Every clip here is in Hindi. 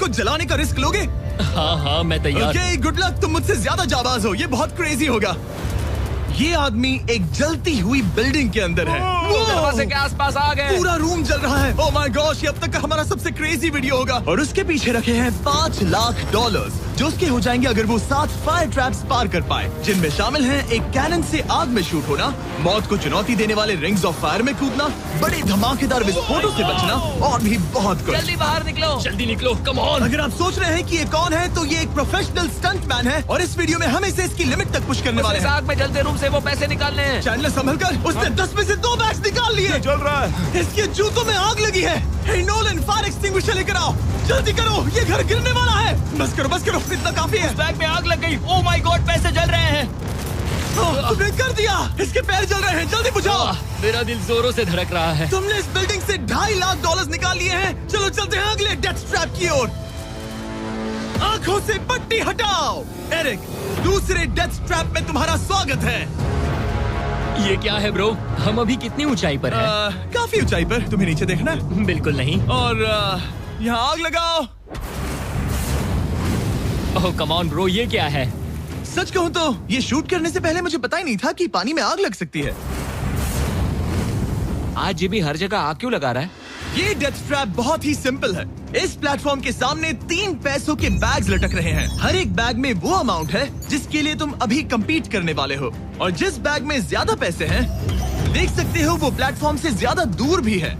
को जलाने का रिस्क लोगे? हाँ मैं तैयार। Okay, good luck. तुम मुझसे ज्यादा जाबाज हो, ये बहुत क्रेजी होगा। ये आदमी एक जलती हुई बिल्डिंग के अंदर है। दरवाजे के आसपास आ गए। पूरा रूम जल रहा है। ओह माय गॉश, ये अब तक का हमारा सबसे क्रेजी वीडियो होगा। और उसके पीछे रखे हैं $5 लाख जो उसके हो जाएंगे अगर वो 7 फायर ट्रैप्स पार कर पाए, जिनमें शामिल हैं एक कैनन से आग में शूट होना, मौत को चुनौती देने वाले रिंग्स ऑफ फायर में कूदना, बड़े धमाकेदार विस्फोटों से बचना और भी बहुत कुछ। जल्दी बाहर निकलो, जल्दी निकलो, कम ऑन। अगर आप सोच रहे हैं कि ये कौन है, तो ये एक प्रोफेशनल स्टंट मैन है और इस वीडियो में हम इसे इसकी लिमिट तक पुश करने वाले इस हैं। आग में जलते रूम से वो पैसे निकालने हैं। चैनल संभल कर, उसने 10 में से 2 बैग्स निकाल लिए। चल रहा है। इसके जूतों में आग लगी है। हे नोलन, फायर एक्सटिंग्विशर लेकर आओ, जल्दी करो, ये घर गिरने वाला है। बस करो, इतना काफी है। बैग में आग लग गई। ओह माय गॉड, पैसे जल रहे हैं। तुमने कर दिया, इसके पैर जल रहे हैं, जल्दी बुझाओ। मेरा दिल जोरों से धड़क रहा है। तुमने इस बिल्डिंग से $2.5 लाख निकाल लिए हैं। चलो चलते हैं अगले डेथ ट्रैप की ओर। आंखों से पट्टी हटाओ। एरिक, दूसरे डेथ ट्रैप में तुम्हारा स्वागत है। ये क्या है ब्रो? हम अभी कितनी ऊंचाई पर हैं? काफी ऊंचाई पर। तुम्हें नीचे देखना है? बिल्कुल नहीं। और यहाँ आग लगाओ। ओह कम ऑन ब्रो, ये क्या है? सच कहूँ तो ये शूट करने से पहले मुझे पता ही नहीं था कि पानी में आग लग सकती है। आज ये भी हर जगह आग क्यों लगा रहा है? ये डेथ ट्रैप बहुत ही सिंपल है। इस प्लेटफॉर्म के सामने 3 पैसों के बैग्स लटक रहे हैं। हर एक बैग में वो अमाउंट है जिसके लिए तुम अभी compete करने वाले हो, और जिस बैग में ज्यादा पैसे हैं, देख सकते हो वो प्लेटफॉर्म से ज्यादा दूर भी है।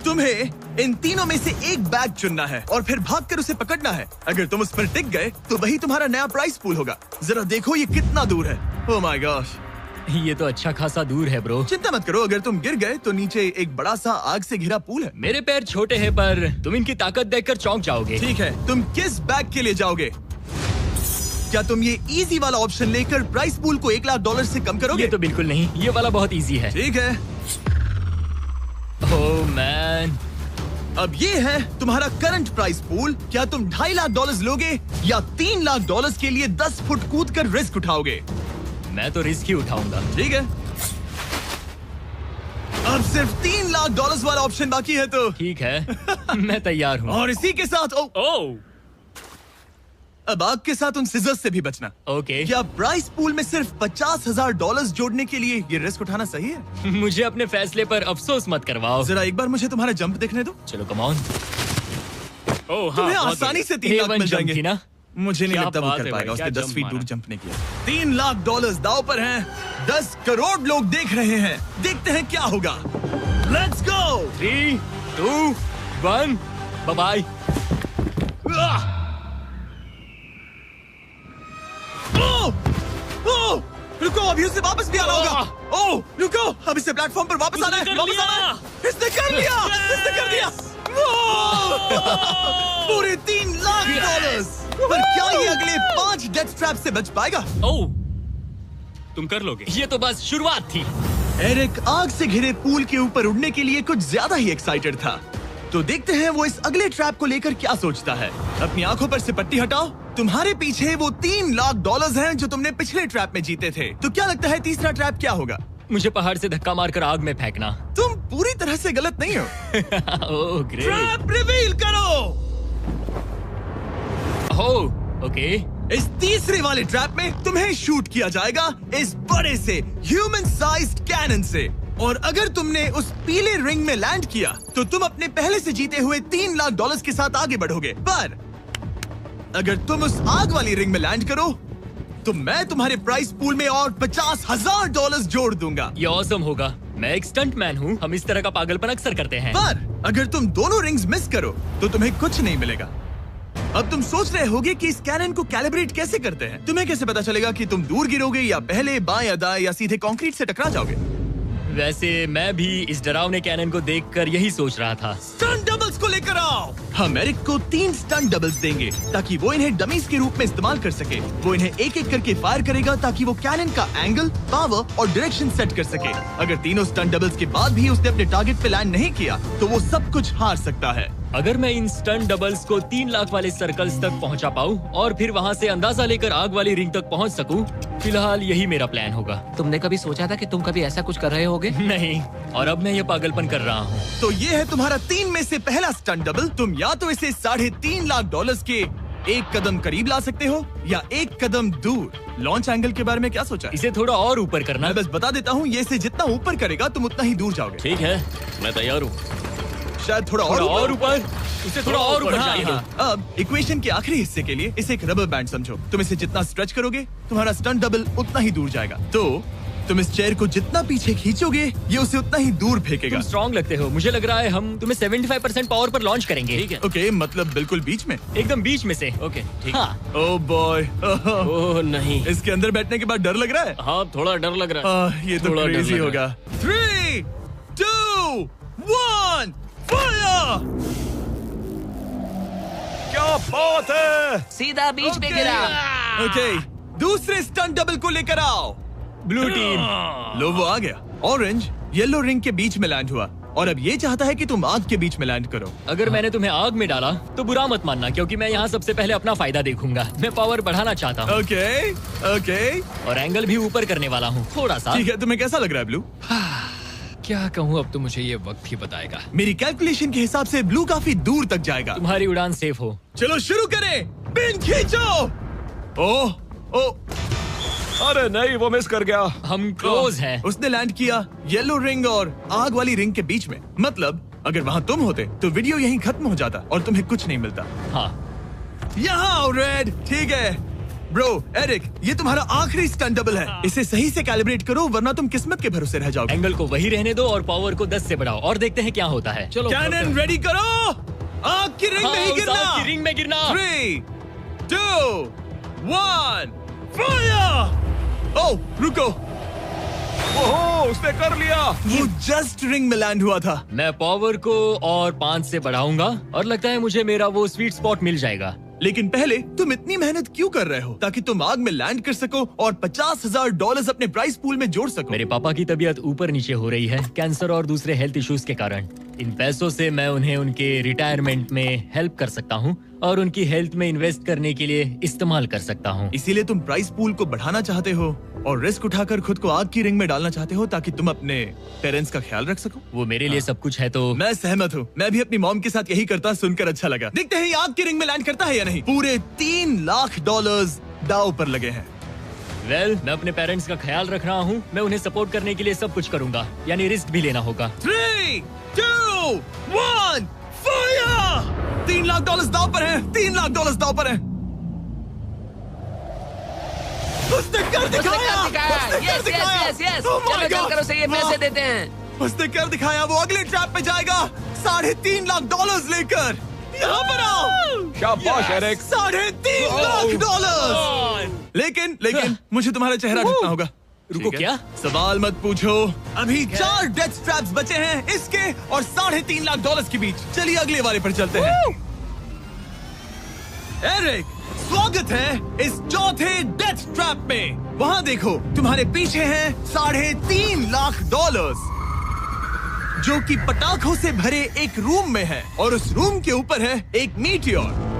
तुम्हें इन तीनों में से एक बैग चुनना है और फिर भागकर उसे पकड़ना है। अगर तुम उस पर टिक गए तो वही तुम्हारा नया प्राइस पूल होगा। जरा देखो ये कितना दूर है। ओह माय गॉश, ये तो अच्छा खासा दूर है ब्रो। चिंता मत करो, अगर तुम गिर गए तो नीचे एक बड़ा सा आग से घिरा पूल है। मेरे पैर छोटे हैं पर तुम इनकी ताकत देखकर चौंक जाओगे। ठीक है, तुम किस बैग के लिए जाओगे? क्या तुम ये इजी वाला ऑप्शन लेकर प्राइस पूल को $1 लाख से कम करोगे? ये तो बिल्कुल नहीं, ये वाला बहुत इजी है। ठीक है, ओह मैन, अब ये है तुम्हारा करंट प्राइस पूल। क्या तुम $2.5 लाख लोगे या $3 लाख के लिए 10 फुट कूद कर रिस्क उठाओगे? मैं तो रिस्क ही उठाऊंगा। ठीक है, अब सिर्फ $3 लाख वाला ऑप्शन बाकी है तो ठीक है, मैं तैयार हूँ। और इसी के साथ ओह अब आग के साथ उन सिजर्स से भी बचना। ओके। क्या प्राइस पूल में सिर्फ $50,000 जोड़ने के लिए ये रिस्क उठाना सही है? मुझे अपने फैसले पर अफसोस मत करवाओ। जरा एक बार मुझे तुम्हारा जंप देखने दो। चलो कम ऑन। ओह हाँ, तुम्हें बहुत आसानी बढ़िया। से 3 लाख A1 मिल जंप जाएंगे थी ना? मुझे नहीं क्या लगता वो बात कर है पाएगा। भाई, उसने क्या 10 फीट जंप दूर मारा। जंप नहीं किया। $3 लाख दाव पर हैं। 10 करोड़ लोग देख रहे हैं। देखते हैं क्या होगा। Let's go. 3, 2, 1, bye bye. रुको, अभी उसे वापस भी आना होगा। ओह रुको, अब इसे प्लेटफॉर्म पर वापस आना है। वापस आना है। इसने कर लिया, इसने कर दिया। पूरे $3 लाख। पर क्या ये अगले 5 डेथ ट्रैप से बच पाएगा? ओह तुम कर लोगे। ये तो बस शुरुआत थी। एरिक आग से घिरे पूल के ऊपर उड़ने के लिए कुछ ज्यादा ही एक्साइटेड था। तो देखते हैं वो इस अगले ट्रैप को लेकर क्या सोचता है। अपनी आंखों पर से पट्टी हटाओ। तुम्हारे पीछे वो $3 लाख हैं जो तुमने पिछले ट्रैप में जीते थे। तो क्या लगता है तीसरा ट्रैप क्या होगा? मुझे पहाड़ से धक्का मारकर आग में फेंकना। तुम पूरी तरह से गलत नहीं हो। Oh great. ट्रैप रिवील करो। Oh okay. इस तीसरे वाले ट्रैप में तुम्हें शूट किया जाएगा इस बड़े से ह्यूमन साइज्ड कैनन से, और अगर तुमने उस पीले रिंग में लैंड किया तो तुम अपने पहले से जीते हुए $3 लाख के साथ आगे बढ़ोगे। पर अगर तुम उस आग वाली रिंग में लैंड करो तो मैं तुम्हारे प्राइस पूल में और $50,000 जोड़ दूंगा। ये ऑसम होगा। मैं एक स्टंट मैन हूँ, हम इस तरह का पागलपन अक्सर करते हैं। पर अगर तुम दोनों रिंग्स मिस करो तो तुम्हें कुछ नहीं मिलेगा। अब तुम सोच रहे होगे कि इस कैनन को कैलिब्रेट कैसे करते हैं। तुम्हें कैसे पता चलेगा कि तुम दूर गिरोगे या पहले बाएं या दाएं या सीधे कंक्रीट से टकरा जाओगे? वैसे मैं भी इस डरावने कैनन को देखकर यही सोच रहा था। स्टंट डबल्स को लेकर आओ। हम एरिक को 3 स्टंट डबल्स देंगे ताकि वो इन्हें डमीज के रूप में इस्तेमाल कर सके। वो इन्हें एक एक करके फायर करेगा ताकि वो कैनन का एंगल, पावर और डायरेक्शन सेट कर सके। अगर तीनों स्टंट डबल्स के बाद भी उसने अपने टारगेट पे लैंड नहीं किया तो वो सब कुछ हार सकता है। अगर मैं इन स्टंट डबल्स को 3 लाख वाले सर्कल्स तक पहुंचा पाऊं और फिर वहां से अंदाजा लेकर आग वाली रिंग तक पहुंच सकूं, फिलहाल यही मेरा प्लान होगा। तुमने कभी सोचा था कि तुम कभी ऐसा कुछ कर रहे होगे? नहीं, और अब मैं ये पागलपन कर रहा हूँ। तो ये है तुम्हारा 3 में से पहला स्टंट डबल। तुम या तो इसे $3.5 लाख के एक कदम करीब ला सकते हो या एक कदम दूर। लॉन्च एंगल के बारे में क्या सोचा है? इसे थोड़ा और ऊपर करना। मैं बस बता देता हूँ, ये इसे जितना ऊपर करेगा तुम उतना ही दूर जाओगे। ठीक है, मैं तैयार हूँ। शायद थोड़ा और ऊपर, उसे थोड़ा और ऊपर हाँ, जाने दो। हाँ। अब इक्वेशन के आखिरी हिस्से के लिए इसे एक रबर बैंड समझो। तुम इसे जितना स्ट्रेच करोगे तुम्हारा स्टंट डबल उतना ही दूर जाएगा। तो तुम इस चेयर को जितना पीछे खींचोगे ये उसे उतना ही दूर फेंकेगा। तुम स्ट्रॉन्ग लगते हो। मुझे लग रहा है हम तुम्हें 75% पावर पर लॉन्च करेंगे। ठीक है, ओके, मतलब बिल्कुल बीच में? एकदम बीच में से। ओके, ठीक। हाँ। ओह बॉय, ओह नहीं, इसके अंदर बैठने के बाद डर लग रहा है। हाँ थोड़ा डर लग रहा है। ये तो थोड़ा डर क्रेजी लग होगा। 3, 2, 1, फायर! क्या बात है! सीधा बीच में गिरा। ओके, दूसरे स्टंट डबल को लेकर आओ। Blue team. लो वो आ गया। ऑरेंज येलो रिंग के बीच में लैंड हुआ और अब ये चाहता है कि तुम आग के बीच में लैंड करो। अगर मैंने तुम्हें आग में डाला तो बुरा मत मानना, क्योंकि मैं यहाँ सबसे पहले अपना फायदा देखूंगा। मैं पावर बढ़ाना चाहता हूँ। ओके, ओके, और एंगल भी ऊपर करने वाला हूँ थोड़ा सा। ठीक है। तुम्हें कैसा लग रहा है ब्लू? क्या कहूँ, अब तो मुझे ये वक्त ही बताएगा। मेरी कैलकुलेशन के हिसाब से ब्लू काफी दूर तक जाएगा। तुम्हारी उड़ान सेफ हो। चलो शुरू करें। पिन खींचो। ओह, ओह, अरे नहीं, वो मिस कर गया। हम क्लोज हैं। उसने लैंड किया येलो रिंग और आग वाली रिंग के बीच में। मतलब अगर वहाँ तुम होते तो वीडियो यहीं खत्म हो जाता और तुम्हें कुछ नहीं मिलता। हाँ, यहाँ आओ रेड। ठीक है ब्रो। एरिक, ये तुम्हारा आखिरी स्टंट डबल है। इसे सही से कैलिब्रेट करो वरना तुम किस्मत के भरोसे रह जाओगे। एंगल को वही रहने दो और पावर को 10 से बढ़ाओ और देखते हैं क्या होता है। चलो, कैनन रेडी करो। आग की रिंग में ही गिरना। आग की रिंग में गिरना। 3, 2, 1, फायर! ओह, रुको। ओह, उसने कर लिया। वो जस्ट रिंग में लैंड हुआ था। मैं पावर को और 5 से बढ़ाऊंगा और लगता है मुझे मेरा वो स्वीट स्पॉट मिल जाएगा। लेकिन पहले तुम इतनी मेहनत क्यों कर रहे हो? ताकि तुम आग में लैंड कर सको और $50,000 अपने प्राइस पूल में जोड़ सको। मेरे पापा की तबीयत ऊपर नीचे हो रही है, कैंसर और दूसरे हेल्थ इश्यूज के कारण। इन पैसों से मैं उन्हें उनके रिटायरमेंट में हेल्प कर सकता हूँ और उनकी हेल्थ में इन्वेस्ट करने के लिए इस्तेमाल कर सकता हूँ। इसीलिए तुम प्राइस पूल को बढ़ाना चाहते हो और रिस्क उठाकर खुद को आग की रिंग में डालना चाहते हो ताकि तुम अपने पेरेंट्स का ख्याल रख सको। वो मेरे लिए सब कुछ है तो मैं सहमत हूँ। मैं भी अपनी मॉम के साथ यही करता, सुनकर अच्छा लगा। देखते हैं ये आग की रिंग में लैंड करता है या नहीं। पूरे $3 लाख दांव पर लगे हैं। मैं अपने पेरेंट्स का ख्याल रख रहा हूँ। मैं उन्हें सपोर्ट करने के लिए सब कुछ करूंगा, यानी रिस्क भी लेना होगा। 3, 2, 1, फायर! $3 लाख दांव पर है। $3 लाख दांव पर है। उसने कर दिखाया। Yes yes yes. चलो चलकर उसे ये पैसे देते हैं। उसने कर दिखाया। वो अगले ट्रैप पे जाएगा $3.5 लाख लेकर। यहाँ पर आओ। शाबाश एरिक। $3.5 लाख। लेकिन मुझे तुम्हारा चेहरा ढकना होगा। रुको, क्या? सवाल मत पूछो। अभी 4 डेथ स्ट्रैप्स बचे हैं, इसके और $3.5 लाख के बीच। चलिए अगले वाले पर चलते हैं। एरिक, स्वागत है इस चौथे डेथ ट्रैप में। वहाँ देखो, तुम्हारे पीछे है $3.5 लाख, जो कि पटाखों से भरे एक रूम में है और उस रूम के ऊपर है एक मीटियोर।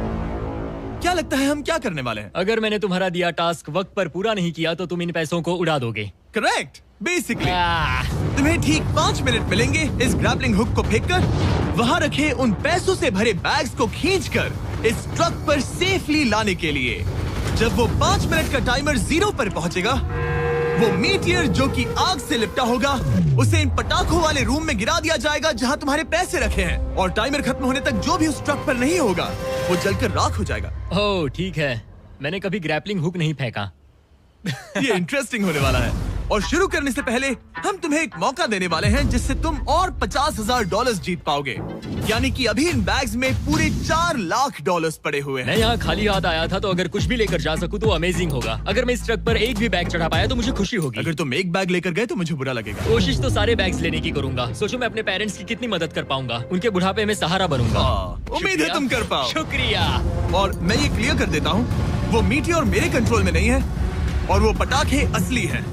क्या लगता है हम क्या करने वाले हैं? अगर मैंने तुम्हारा दिया टास्क वक्त पर पूरा नहीं किया तो तुम इन पैसों को उड़ा दोगे। करेक्ट। बेसिकली तुम्हें ठीक 5 मिनट मिलेंगे इस ग्रैपलिंग हुक को फेंककर वहाँ रखे उन पैसों से भरे बैग्स को खींचकर इस ट्रक पर सेफली लाने के लिए। जब वो 5 मिनट का टाइमर 0 पर पहुँचेगा, वो मीटियर जो कि आग से लिपटा होगा उसे इन पटाखों वाले रूम में गिरा दिया जाएगा जहाँ तुम्हारे पैसे रखे हैं। और टाइमर खत्म होने तक जो भी उस ट्रक पर नहीं होगा वो जलकर राख हो जाएगा। ओह ठीक है, मैंने कभी ग्रैपलिंग हुक नहीं फेंका। ये इंटरेस्टिंग होने वाला है। और शुरू करने से पहले हम तुम्हें एक मौका देने वाले हैं जिससे तुम और $50,000 जीत पाओगे। यानी कि अभी इन बैग्स में पूरे $4 लाख पड़े हुए हैं। मैं यहाँ खाली हाथ आया था, तो अगर कुछ भी लेकर जा सकूं तो अमेजिंग होगा। अगर मैं इस ट्रक पर एक भी बैग चढ़ा पाया तो मुझे खुशी होगी। अगर तुम एक बैग लेकर गए तो मुझे बुरा लगेगा। कोशिश तो सारे बैग्स लेने की करूंगा। सोचो मैं अपने पेरेंट्स की कितनी मदद कर पाऊंगा। उनके बुढ़ापे में सहारा बनूंगा। उम्मीद है तुम कर पाओ। शुक्रिया। और मैं ये क्लियर कर देता हूँ, वो मीटियोर मेरे कंट्रोल में नहीं है और वो पटाखे असली हैं।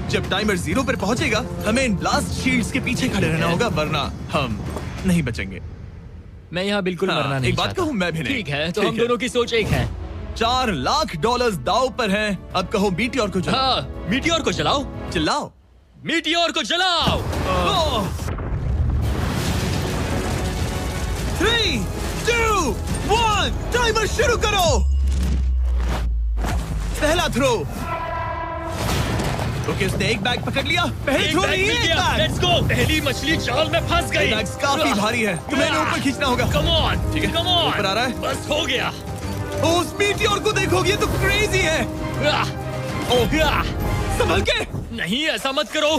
जब टाइमर 0 पर पहुंचेगा हमें इन ब्लास्ट शील्ड्स के पीछे खड़े रहना होगा, वरना हम नहीं बचेंगे। मैं यहाँ बिल्कुल हाँ, मरना नहीं एक बात चाहता। कहूँ, मैं भी नहीं। ठीक है, तो ठीक हम है। दोनों की सोच एक है। $4 लाख दाव पर हैं। अब कहो मीटियोर को चलाओ। हाँ, मीटियोर को चलाओ। चिल्लाओ। मीटियोर को चलाओ। 3, 2, 1 टाइमर शुरू करो। पहला थ्रो। ओके, उसने एक बैग पकड़ लिया। पहले एक थ्रो बैग नहीं, मिल एक गया। बैग। Let's go. पहली मछली जाल में फंस गई। बैग्स काफी भारी है, तुम्हें इन्हें ऊपर खींचना होगा। कम ऑन, ठीक है, कम ऑन। ऊपर आ रहा है। बस हो गया। उस मीटियोर को देखोगे, ये तो क्रेजी है। संभल के। नहीं, ऐसा मत करो।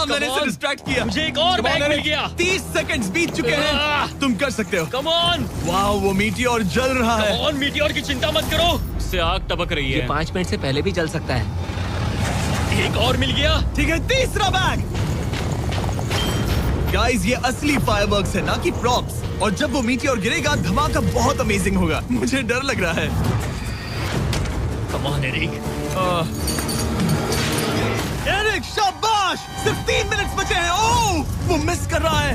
मैंने इसे डिस्ट्रैक्ट किया। मुझे एक और Come on, bag mill Eric। गया। 30 सेकंड्स बीत चुके हैं। तुम कर सकते हो। कम ऑन, वाह, वो मीटियोर जल रहा है। Come on. मीटियोर की चिंता मत करो। इससे आग टपक रही ये है। 5 मिनट से पहले भी जल सकता है। एक और मिल गया। ठीक है, तीसरा बैग। गाइस, ये असली फायरवर्क्स है, ना कि प्रॉप्स। और जब वो मीटियोर गिरेगा, धमाका बहुत अमेजिंग होगा। मुझे डर लग रहा है। Come on Eric. एरिक, शाबाश! सिर्फ 3 मिनट बचे हैं। ओह, वो मिस कर रहा है।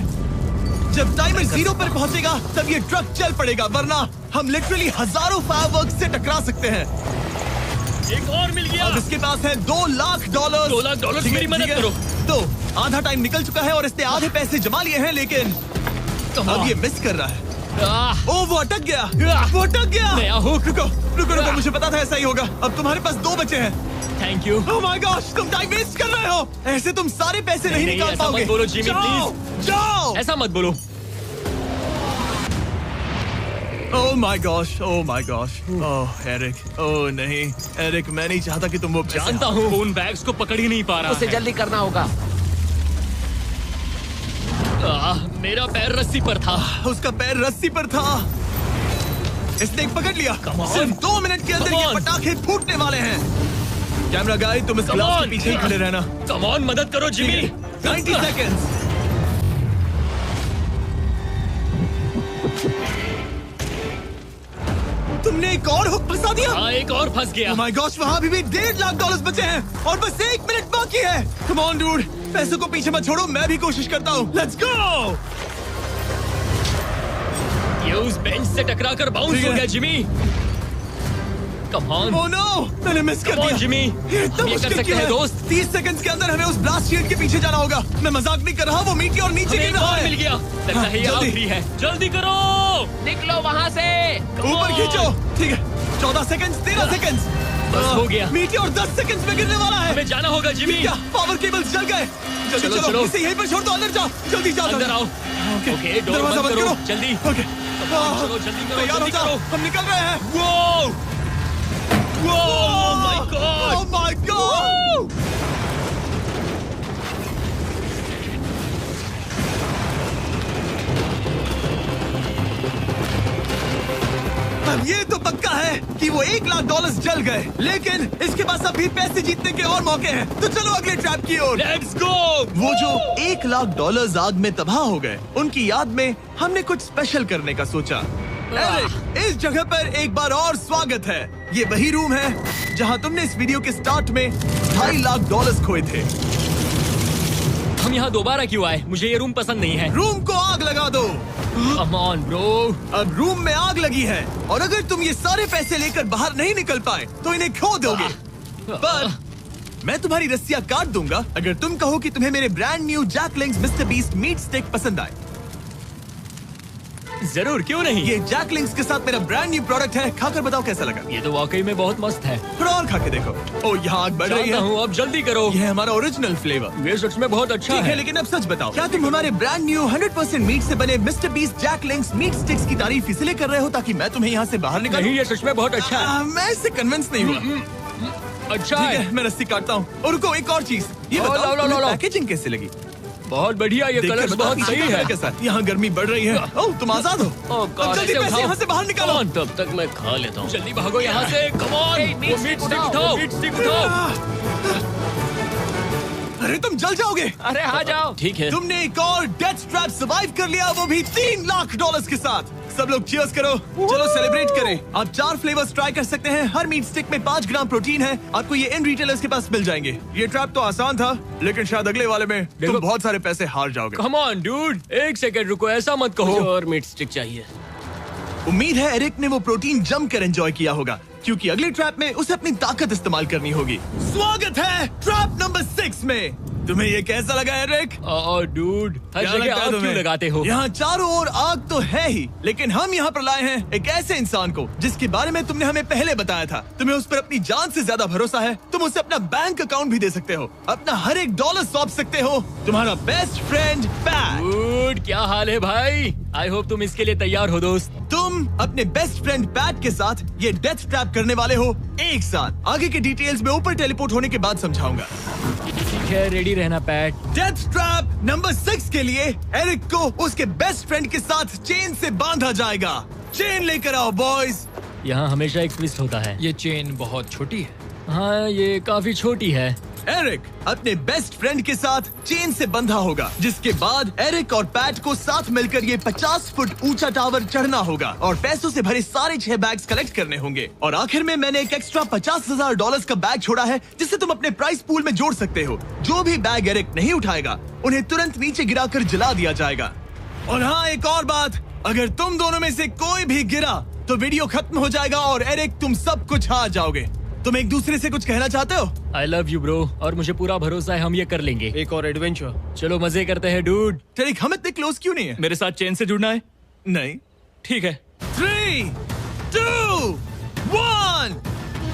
जब टाइमर 0 पर पहुंचेगा, तब ये ट्रक चल पड़ेगा, वरना हम लिटरली हजारों फायरवर्क्स से टकरा सकते हैं। एक और मिल गया। अब इसके पास है $2 लाख। $2 लाख ठीक है, मेरी मदद ठीक है। करो। तो आधा टाइम निकल चुका है और इसने आधे पैसे जमा लिए हैं, लेकिन अब ये मिस कर रहा है। ओह, वो अटक गया। वो अटक गया। नया हुक। रुको, रुको, रुको, मुझे पता था ऐसा ही होगा। अब तुम्हारे पास 2 बचे हैं। Thank you. Oh my gosh, तुम टाइम वेस्ट कर रहे हो। ऐसे तुम सारे पैसे नहीं निकाल ऐसा पाओगे। मत बोलो, जिमी, जाओ, जाओ। ऐसा मत बोलो। Oh my gosh, oh my gosh. Oh Eric, oh नहीं एरिक, मैं नहीं चाहता कि तुम वो पैसे जानता हूँ, उन बैग्स को पकड़ ही नहीं पा रहा उसे है। जल्दी करना होगा। मेरा पैर रस्सी पर था। उसका पैर रस्सी पर था। इसने एक पकड़ लिया। Come on. सिर्फ 2 मिनट के अंदर Come ये on. पटाखे फूटने वाले हैं। कैमरा गाय, तुम इस Come ग्लास के on. पीछे ही खड़े रहना। कम ऑन, मदद करो जिमी। 90 सेकेंड्स। तुमने एक और हुक फंसा दिया। हाँ, एक और फंस गया। Oh my gosh, वहाँ अभी भी $1.5 लाख बचे हैं और बस 1 मिनट बाकी है। Come on, dude, पैसों को पीछे मत छोड़ो, मैं भी कोशिश करता हूँ। Let's go! ये उस बेंच से टकराकर बाउंस ठीक है। हो गया Jimmy. Come on. Oh no, मैंने मिस कर Come on, दिया। जिमी। ये इतना हम ये कर मुश्किल सकते क्यों हैं, है? दोस्त। 30 सेकंड्स के अंदर हमें उस ब्लास्ट शील्ड के पीछे जाना होगा। मैं मजाक नहीं कर रहा, वो मीटी और नीचे हमें गिर एक रहा और है। मिल गया। लगता है ये जल्दी। आखिरी है। जल्दी करो। निकलो वहाँ से। Come ऊपर on. खींचो। ठीक है, 14 सेकंड्स, 13 सेकंड्स। बस हो गया। मीटी और 10 सेकंड्स में गिरने वाला है। हमें जाना होगा जिमी। क्या पावर केबल्स जल गए? जल्दी चलो, चलो, चलो। इसे यहीं पर छोड़ दो, अंदर जाओ। जल्दी जाओ, अंदर आओ। ओके, ओके, डोर दरवाजा बंद बंद करो। करो। जल्दी। ओके, चलो, जल्दी करो, तैयार हो जल्दी जाओ, करो। हम निकल रहे हैं। वो Oh my God! Oh my God! अब ये तो पक्का है कि वो $1 लाख जल गए, लेकिन इसके पास अभी पैसे जीतने के और मौके हैं। तो चलो अगले ट्रैप की ओर। Let's go. वो जो $1 लाख आग में तबाह हो गए, उनकी याद में हमने कुछ स्पेशल करने का सोचा। एरिक, इस जगह पर एक बार और स्वागत है। ये वही रूम है जहां तुमने इस वीडियो के स्टार्ट में $2.5 लाख खोए थे। हम यहाँ दोबारा क्यों आए? मुझे ये रूम पसंद नहीं है। रूम को आग लगा दो। Come on, bro. अब रूम में आग लगी है और अगर तुम ये सारे पैसे लेकर बाहर नहीं निकल पाए तो इन्हें खो दोगे। पर मैं तुम्हारी रस्सियां काट दूंगा अगर तुम कहो कि तुम्हें मेरे brand new Jack Link's Mister Beast meat stick पसंद आए। जरूर, क्यों नहीं? ये जैक लिंक्स के साथ मेरा ब्रांड न्यू प्रोडक्ट है, खाकर बताओ कैसा लगा। ये तो वाकई में बहुत मस्त है। थोड़ा और खा के देखो। ओ, यहाँ आग बढ़ रही जानता है। हूँ, अब जल्दी करो। ये है हमारा ओरिजिनल फ्लेवर। ये सच में बहुत अच्छा ठीक है, है। लेकिन अब सच बताओ, क्या तुम हमारे ब्रांड न्यू 100% मीट से बने Mister Beast Jack Link's meat sticks की तारीफ इसलिए कर रहे हो ताकि मैं तुम्हें यहाँ से बाहर निकालूं? नहीं, ये सच में बहुत अच्छा है। मैं इससे कन्विंस नहीं हुआ। अच्छा ठीक है। है, मैं रस्सी काटता हूँ। और रुको, एक और चीज, ये लो, बताओ लो, लो, तुम्हें लो। पैकेजिंग कैसे लगी? बहुत बढ़िया, ये देखकर कलर्स बताओ, बहुत पीछे सही कैमरा है। के साथ। यहाँ गर्मी बढ़ रही है। ओह, तुम आजाद हो। ओह अब गॉड, जल्दी ऐसे पैसे उठाओ। यहाँ से बाहर निकालो। Come on, तब तक मैं खा लेता हूँ। जल्दी भागो यहाँ से। कम ऑन, Hey, meat वो मीट stick स्टिक उठाओ। उठाओ। मीट स्टिक उठाओ। अरे तुम जल जाओगे। अरे आ जाओ। ठीक है। तुमने एक और डेथ ट्रैप सर्वाइव कर लिया, वो भी $3 लाख के साथ। सब लोग चीयर्स करो, चलो सेलिब्रेट करें। आप 4 फ्लेवर्स ट्राई कर सकते हैं। हर मीट स्टिक में 5 ग्राम प्रोटीन है। आपको ये इन रिटेलर्स के पास मिल जाएंगे। ये ट्रैप तो आसान था, लेकिन शायद अगले वाले में तुम बहुत सारे पैसे हार जाओगे। कम ऑन डूड, एक सेकंड रुको, ऐसा मत कहो। और मीट स्टिक चाहिए। उम्मीद है एरिक ने वो प्रोटीन जमकर एंजॉय किया होगा, क्योंकि अगले ट्रैप में उसे अपनी ताकत इस्तेमाल करनी होगी। स्वागत है ट्रैप नंबर 6 में। तुम्हें ये कैसा लगा एरिक? डूड, हर क्या जगह लगता है आग तुम्हें? क्यों लगाते हो? यहाँ चारों ओर आग तो है ही, लेकिन हम यहाँ पर लाए हैं एक ऐसे इंसान को जिसके बारे में तुमने हमें पहले बताया था। तुम्हें उस पर अपनी जान से ज्यादा भरोसा है। तुम उसे अपना बैंक अकाउंट भी दे सकते हो, अपना हर एक डॉलर सौंप सकते हो। तुम्हारा बेस्ट फ्रेंड पैट। डूड, क्या हाल है भाई? आई होप तुम इसके लिए तैयार हो दोस्त। तुम अपने बेस्ट फ्रेंड पैट के साथ ये डेथ ट्रैप करने वाले हो एक साथ। आगे के डिटेल्स में ऊपर टेलीपोर्ट होने के बाद समझाऊंगा। ठीक है, रेडी रहना पैट। डेथ ट्रैप नंबर 6 के लिए एरिक को उसके बेस्ट फ्रेंड के साथ चेन से बांधा जाएगा। चेन लेकर आओ बॉयज। यहाँ हमेशा एक ट्विस्ट होता है। ये चेन बहुत छोटी है। हाँ, ये काफी छोटी है। एरिक अपने बेस्ट फ्रेंड के साथ चेन से बंधा होगा, जिसके बाद एरिक और पैट को साथ मिलकर ये 50 फुट ऊंचा टावर चढ़ना होगा और पैसों से भरे सारे 6 बैग्स कलेक्ट करने होंगे। और आखिर में मैंने एक एक्स्ट्रा $50,000 का बैग छोड़ा है, जिसे तुम अपने प्राइस पूल में जोड़ सकते हो। जो भी बैग एरिक नहीं उठाएगा, उन्हें तुरंत नीचे गिराकर जला दिया जाएगा। और हाँ, एक और बात, अगर तुम दोनों में से कोई भी गिरा तो वीडियो खत्म हो जाएगा और एरिक तुम सब कुछ हार जाओगे। तुम एक दूसरे से कुछ कहना चाहते हो? आई लव यू ब्रो, और मुझे पूरा भरोसा है हम ये कर लेंगे। एक और एडवेंचर। चलो मजे करते हैं डूड। टेरिक, हम इतने क्लोज क्यों नहीं है? मेरे साथ चेन से जुड़ना है? नहीं। ठीक है। 3, 2, 1,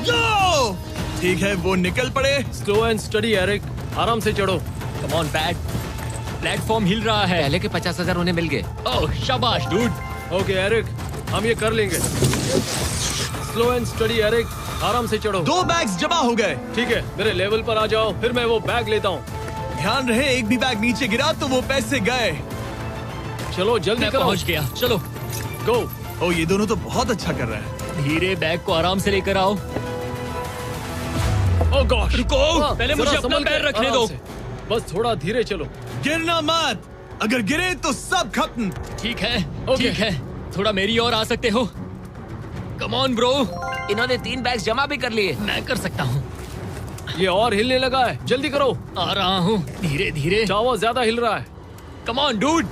go! ठीक है, वो निकल पड़े। स्लो एंड स्टडी एरिक, आराम से चढ़ो। कम ऑन पैट, प्लेटफॉर्म हिल रहा है। पहले के 50,000 उन्हें मिल गए। ओह शाबाश डूड। ओके एरिक, हम ये कर लेंगे। स्लो एंड स्टडी एरिक, आराम से चढ़ो। 2 बैग्स जमा हो गए। ठीक है, मेरे लेवल पर आ जाओ, फिर मैं वो बैग लेता हूँ। ध्यान रहे, एक भी बैग नीचे गिरा तो वो पैसे गए। चलो जल्दी मैं करो। पहुंच गया, चलो। गो। ओ, ये दोनों तो बहुत अच्छा कर रहे हैं। धीरे बैग को आराम से लेकर आओ। ओह गॉश, रुको, पहले मुझे अपना पैर रखने दो। बस थोड़ा धीरे चलो। गिरना मत, अगर गिरे तो सब खत्म। ठीक है, ओके। ठीक है, थोड़ा मेरी ओर आ सकते हो? Come on bro. इन्होंने 3 बैग्स जमा भी कर लिए। मैं कर सकता हूँ। ये और हिलने लगा है, जल्दी करो। आ रहा हूँ, धीरे धीरे। टावर ज्यादा हिल रहा है। Come on dude.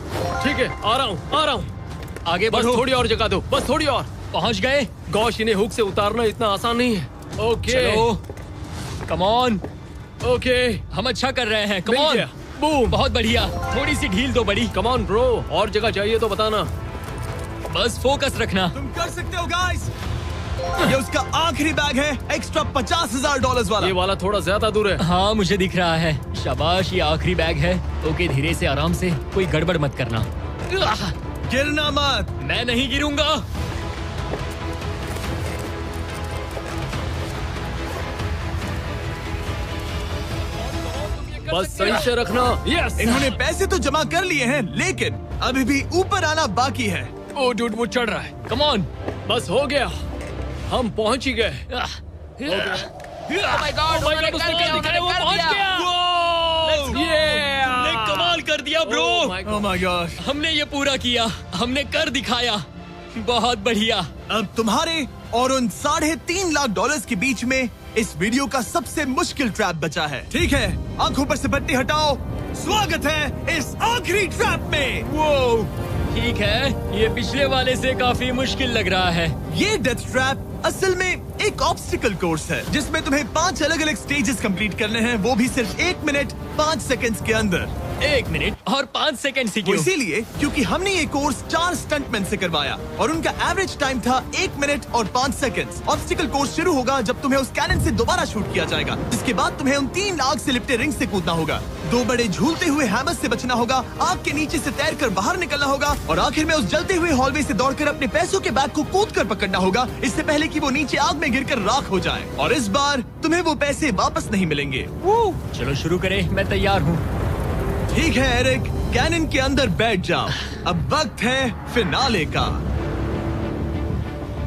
ठीक है, आ रहा हूँ, आ रहा हूँ। आगे बस बढ़ो। थोड़ी और जगह दो, बस थोड़ी और। पहुँच गए। गॉश, इन्हें हुक से उतारना इतना आसान नहीं है। ओके चलो, कम ऑन। ओके, हम अच्छा कर रहे हैं। कम मिल ऑन। गया। बूम। बहुत बढ़िया, थोड़ी सी ढील दो बड़ी। कम ऑन ब्रो, और जगह चाहिए तो बताना। बस फोकस रखना। तुम कर सकते हो गाइस। ये उसका आखिरी बैग है, एक्स्ट्रा $50,000 वाला। ये वाला थोड़ा ज्यादा दूर है। हाँ मुझे दिख रहा है। शाबाश, ये आखिरी बैग है। ओके, धीरे से, आराम से, कोई गड़बड़ मत करना। गिरना मत। मैं नहीं गिरूंगा। बस सही से रखना। यस। इन्होंने पैसे तो जमा कर लिए हैं, लेकिन अभी भी ऊपर आना बाकी है। ओ डूड, वो चढ़ रहा है। Come on. बस हो गया, हम पहुंच ही गए। Oh my God, उन्होंने कर उसने दिया, क्या दिखाया, वो उन्होंने कर पहुंच दिया। गया। Yeah! हमने कमाल कर दिया ब्रो। ओह माय गॉड, हमने ये पूरा किया, हमने कर दिखाया। बहुत बढ़िया। अब तुम्हारे और उन $3.5 लाख के बीच में इस वीडियो का सबसे मुश्किल ट्रैप बचा है। ठीक है, आंखों पर से पट्टी हटाओ। स्वागत है इस आखिरी ट्रैप में। वो ठीक है, ये पिछले वाले से काफी मुश्किल लग रहा है। ये डेथ ट्रैप असल में एक ऑब्स्टिकल कोर्स है, जिसमें तुम्हें 5 अलग अलग स्टेजेस कंप्लीट करने हैं, वो भी सिर्फ 1 मिनट 5 सेकंड्स के अंदर। 1 मिनट और 5 सेकंड वो सीखे। इसीलिए क्योंकि हमने ये कोर्स 4 स्टंटमैन से करवाया और उनका एवरेज टाइम था 1 मिनट और 5 सेकंड्स। ऑब्स्टिकल कोर्स शुरू होगा जब तुम्हें उस कैनन से दोबारा शूट किया जाएगा। इसके बाद तुम्हें उन 3 आग से लिपटे रिंग से कूदना होगा, 2 बड़े झूलते हुए हैमर से बचना होगा, आग के नीचे से तैरकर बाहर निकलना होगा और आखिर में उस जलते हुए हॉलवे से दौड़कर अपने पैसों के बैग को कूदकर पकड़ना होगा, इससे पहले कि वो नीचे आग में गिरकर राख हो जाए। और इस बार तुम्हें वो पैसे वापस नहीं मिलेंगे। चलो शुरू करें, मैं तैयार हूँ। ठीक है एरिक, कैनन के अंदर बैठ जाओ। अब वक्त है फिनाले का।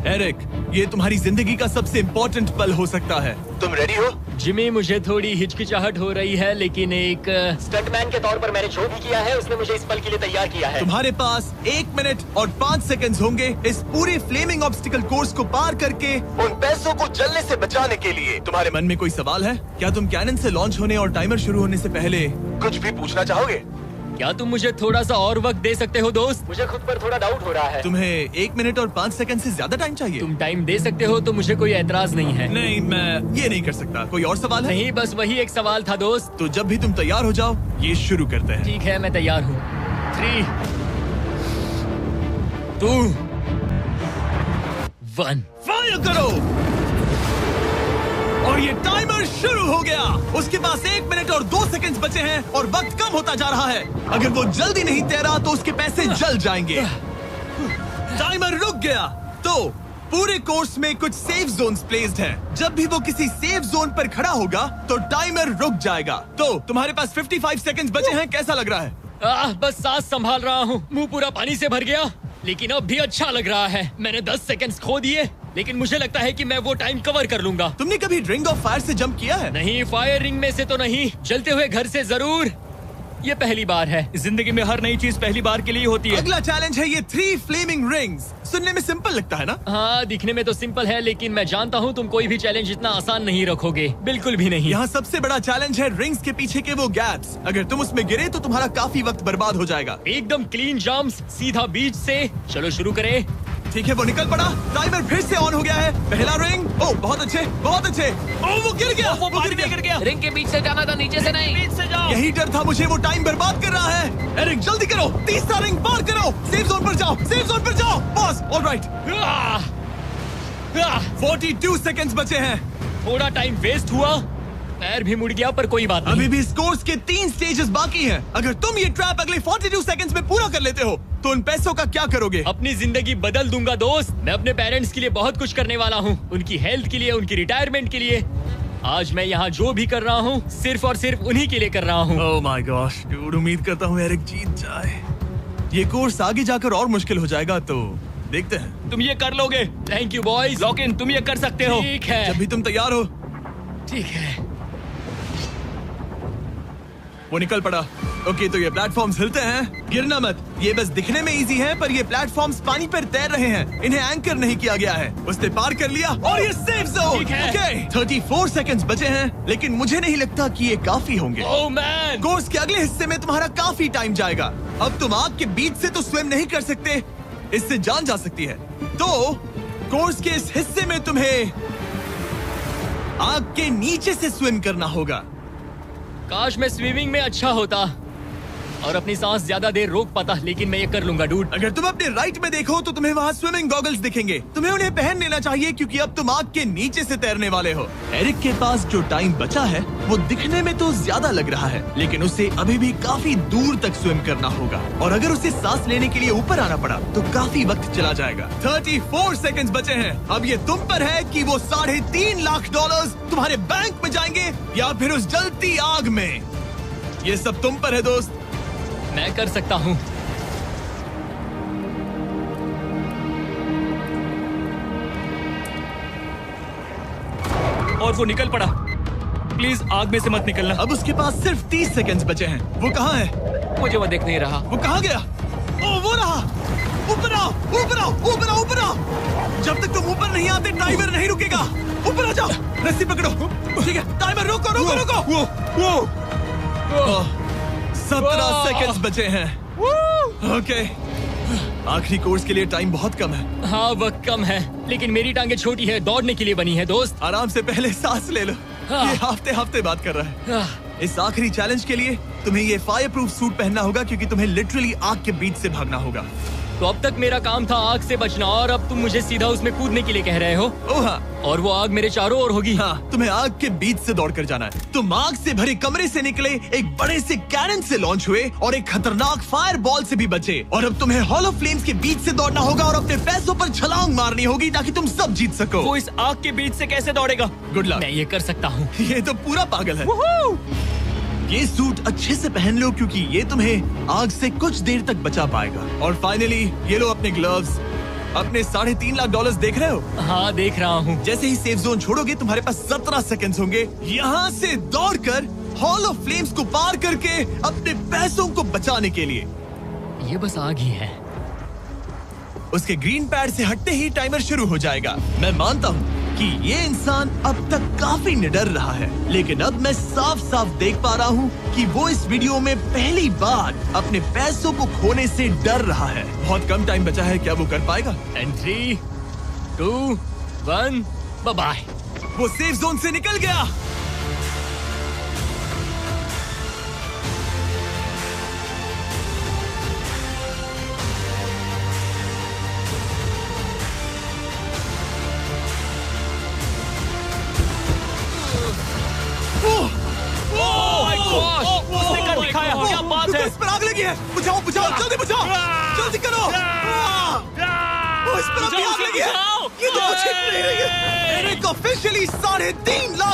एरिक, ये तुम्हारी जिंदगी का सबसे इम्पोर्टेंट पल हो सकता है। तुम रेडी हो? जिमी, मुझे थोड़ी हिचकिचाहट हो रही है, लेकिन एक स्टंटमैन के तौर पर मैंने जो भी किया है उसने मुझे इस पल के लिए तैयार किया है। तुम्हारे पास 1 मिनट और 5 सेकंड्स होंगे इस पूरे फ्लेमिंग ऑब्स्टिकल कोर्स को पार करके उन पैसों को जलने से बचाने के लिए। तुम्हारे मन में कोई सवाल है? क्या तुम कैनन से लॉन्च होने और टाइमर शुरू होने से पहले कुछ भी पूछना चाहोगे? क्या तुम मुझे थोड़ा सा और वक्त दे सकते हो दोस्त? मुझे खुद पर थोड़ा डाउट हो रहा है। तुम्हें 1 मिनट और 5 सेकंड से ज्यादा टाइम चाहिए? तुम टाइम दे सकते हो तो मुझे कोई एतराज नहीं है। नहीं, मैं ये नहीं कर सकता। कोई और सवाल है? नहीं, बस वही एक सवाल था दोस्त। तो जब भी तुम तैयार हो जाओ, ये शुरू करते हैं। ठीक है, मैं तैयार हूँ। 3, 2, 1 फायर करो! और ये टाइमर शुरू हो गया। उसके पास 1 मिनट और 2 सेकंड्स बचे हैं और वक्त कम होता जा रहा है। अगर वो जल्दी नहीं तैरा तो उसके पैसे जल जाएंगे। टाइमर रुक गया। तो पूरे कोर्स में कुछ सेफ जोन्स प्लेस्ड हैं। जब भी वो किसी सेफ जोन पर खड़ा होगा तो टाइमर रुक जाएगा। तो तुम्हारे पास 55 सेकंड्स बचे हैं। कैसा लग रहा है? बस सांस संभाल रहा हूँ। मुंह पूरा पानी से भर गया, लेकिन अब भी अच्छा लग रहा है। मैंने 10 सेकंड्स खो दिए, लेकिन मुझे लगता है कि मैं वो टाइम कवर कर लूंगा। तुमने कभी रिंग ऑफ फायर से जंप किया है? नहीं, फायर रिंग में से तो नहीं, जलते हुए घर से जरूर। ये पहली बार है। जिंदगी में हर नई चीज पहली बार के लिए होती है। अगला चैलेंज है ये 3 फ्लेमिंग रिंग्स। सुनने में सिंपल लगता है ना? हाँ, दिखने में तो सिंपल है, लेकिन मैं जानता हूँ तुम कोई भी चैलेंज इतना आसान नहीं रखोगे। बिल्कुल भी नहीं। यहाँ सबसे बड़ा चैलेंज है रिंग्स के पीछे के वो गैप्स। अगर तुम उसमें गिरे तो तुम्हारा काफी वक्त बर्बाद हो जाएगा। एकदम क्लीन जंप्स, सीधा बीच से। चलो शुरू करें। ठीक है, वो निकल पड़ा। टाइमर फिर से ऑन हो गया है। पहला रिंग। ओह, बहुत अच्छे, बहुत अच्छे। ओह, वो गिर गया। वो पानी में गिर गया। रिंग के बीच से जाना था, नीचे से नहीं। बीच से जाओ। यही डर था मुझे, वो टाइम बर्बाद कर रहा है। एरिक, जल्दी करो, तीसरा रिंग पार करो। सेफ जोन पर जाओ, सेफ जोन पर जाओ। Boss, alright. 42 सेकंड्स बचे हैं। थोड़ा टाइम वेस्ट हुआ, पैर भी मुड़ गया, पर कोई बात नहीं। अभी भी इस कोर्स के 3 स्टेजेस बाकी हैं। अगर तुम ये ट्रैप अगले 42 सेकंड्स में पूरा कर लेते हो तो उन पैसों का क्या करोगे? अपनी जिंदगी बदल दूंगा दोस्त। मैं अपने पेरेंट्स के लिए बहुत कुछ करने वाला हूँ, उनकी हेल्थ के लिए, उनकी रिटायरमेंट के लिए। आज मैं यहाँ जो भी कर रहा हूँ सिर्फ और सिर्फ उन्हीं के लिए कर रहा हूँ। ओह माय गॉश, डूड, उम्मीद करता हूँ एरिक जीत जाए। ये कोर्स आगे जाकर और मुश्किल हो जाएगा, तो देखते हैं। तुम ये कर लोगे। Thank you boys. Lock in, तुम ये कर सकते हो। ठीक है, जब भी तुम तैयार हो। ठीक है। वो निकल पड़ा। ओके, तो ये प्लेटफॉर्म्स हिलते हैं। गिरना मत। ये बस दिखने में इजी है, पर ये प्लेटफॉर्म्स पानी पर तैर रहे हैं। इन्हें एंकर नहीं किया गया है। उसने पार कर लिया और ये सेफ जोन। ठीक है। ओके, 34 सेकंड्स बचे हैं, लेकिन मुझे नहीं लगता कि ये काफी होंगे। ओह मैन, कोर्स के अगले हिस्से में तुम्हारा काफी टाइम जाएगा। अब तुम आग के बीच से तो स्विम नहीं कर सकते, इससे जान जा सकती है। तो कोर्स के इस हिस्से में तुम्हें आग के नीचे से स्विम करना होगा। काश मैं स्विमिंग में अच्छा होता और अपनी सांस ज्यादा देर रोक पाता, लेकिन मैं ये कर लूंगा डूड। अगर तुम अपने राइट में देखो तो तुम्हें वहाँ स्विमिंग गॉगल्स दिखेंगे। तुम्हें उन्हें पहन लेना चाहिए, क्योंकि अब तुम आग के नीचे से तैरने वाले हो। एरिक के पास जो टाइम बचा है वो दिखने में तो ज्यादा लग रहा है, लेकिन उसे अभी भी काफी दूर तक स्विम करना होगा। और अगर उसे सांस लेने के लिए ऊपर आना पड़ा तो काफी वक्त चला जाएगा। 34 सेकंड्स बचे हैं। अब ये तुम पर है कि वो $3.5 लाख तुम्हारे बैंक में जाएंगे या फिर उस जलती आग में। ये सब तुम पर है दोस्त। मैं कर सकता हूँ। और वो निकल पड़ा। प्लीज आग में से मत निकलना। अब उसके पास सिर्फ 30 सेकंड्स बचे हैं। वो कहाँ है? मुझे वो दिख नहीं रहा। वो कहाँ गया? ओ, वो रहा। ऊपर आओ, ऊपर आओ, ऊपर आओ, ऊपर आओ। जब तक तुम ऊपर नहीं आते टाइमर नहीं रुकेगा। ऊपर आ जाओ, रस्सी पकड़ो। ठीक है, टाइमर रोको, रोको, रोको। वो 17 सेकंड्स बचे हैं। ओके, आखिरी कोर्स के लिए टाइम बहुत कम है। हाँ, वक्त कम है, लेकिन मेरी टांगे छोटी है, दौड़ने के लिए बनी है दोस्त। आराम से पहले सांस ले लो। ये हफ्ते हफ्ते बात कर रहा है। इस आखिरी चैलेंज के लिए तुम्हें ये फायर प्रूफ सूट पहनना होगा, क्योंकि तुम्हें लिटरली आग के बीच से भागना होगा। तो अब तक मेरा काम था आग से बचना, और अब तुम मुझे सीधा उसमें कूदने के लिए कह रहे हो। ओह हाँ, और वो आग मेरे चारों ओर होगी। हाँ, तुम्हें आग के बीच से दौड़कर जाना है। तुम आग से भरे कमरे से निकले, एक बड़े से कैनन से लॉन्च हुए और एक खतरनाक फायर बॉल से भी बचे। और अब तुम्हें हॉलो फ्लेम्स के बीच से दौड़ना होगा और अपने पैसों पर छलांग मारनी होगी ताकि तुम सब जीत सको। वो इस आग के बीच से कैसे दौड़ेगा? Good luck. मैं ये कर सकता हूँ। ये तो पूरा पागल है। ये सूट अच्छे से पहन लो, क्योंकि ये तुम्हें आग से कुछ देर तक बचा पाएगा। और फाइनली ये लो अपने ग्लव्स। अपने $3.5 लाख देख रहे हो? हाँ, देख रहा हूँ। जैसे ही सेफ जोन छोड़ोगे तुम्हारे पास 17 सेकंड्स होंगे यहाँ से दौड़कर हॉल ऑफ फ्लेम्स को पार करके अपने पैसों को बचाने के लिए। ये बस आग ही है। उसके ग्रीन पैड से हटते ही टाइमर शुरू हो जाएगा। मैं मानता हूँ कि ये इंसान अब तक काफी निडर रहा है, लेकिन अब मैं साफ साफ देख पा रहा हूँ कि वो इस वीडियो में पहली बार अपने पैसों को खोने से डर रहा है। बहुत कम टाइम बचा है, क्या वो कर पाएगा? And 3, 2, 1, bye. वो सेफ जोन से निकल गया। उसने कर दिखाया, क्या बात है? इस पर आग लगी है। बुझाओ बुझाओ, जल्दी बुझाओ, जल्दी करो। इस पर अभी आग लगी है। ये तो कुछ हिट नहीं रही है। Eric officially $3.5 lakh